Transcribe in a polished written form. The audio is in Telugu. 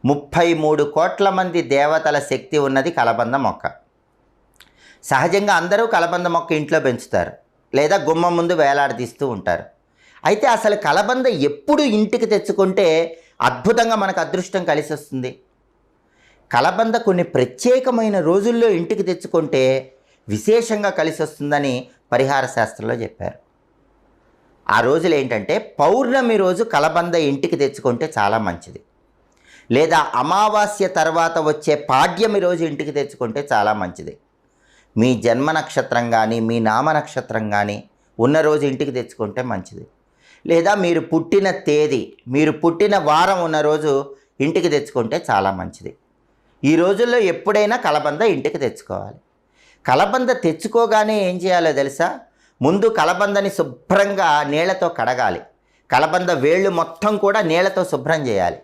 33 కోట్ల మంది దేవతల శక్తి ఉన్నది కలబంద మొక్క. సహజంగా అందరూ కలబంద మొక్క ఇంట్లో పెంచుతారు, లేదా గుమ్మం ముందు వేలాడదీస్తూ ఉంటారు. అయితే అసలు కలబంద ఎప్పుడు ఇంటికి తెచ్చుకుంటే అద్భుతంగా మనకు అదృష్టం కలిసి వస్తుంది? కలబంద కొన్ని ప్రత్యేకమైన రోజుల్లో ఇంటికి తెచ్చుకుంటే విశేషంగా కలిసి వస్తుందని పరిహార శాస్త్రంలో చెప్పారు. ఆ రోజులు ఏంటంటే, పౌర్ణమి రోజు కలబంద ఇంటికి తెచ్చుకుంటే చాలా మంచిది, లేదా అమావాస్య తర్వాత వచ్చే పాడ్యమి రోజు ఇంటికి తెచ్చుకుంటే చాలా మంచిది. మీ జన్మ నక్షత్రం కానీ మీ నామ నక్షత్రం కానీ ఉన్న రోజు ఇంటికి తెచ్చుకుంటే మంచిది, లేదా మీరు పుట్టిన తేదీ, మీరు పుట్టిన వారం ఉన్న రోజు ఇంటికి తెచ్చుకుంటే చాలా మంచిది. ఈ రోజుల్లో ఎప్పుడైనా కలబంద ఇంటికి తెచ్చుకోవాలి. కలబంద తెచ్చుకోగానే ఏం చేయాలో తెలుసా? ముందు కలబందని శుభ్రంగా నీళ్లతో కడగాలి. కలబంద వేళ్ళు మొత్తం కూడా నీళ్లతో శుభ్రం చేయాలి.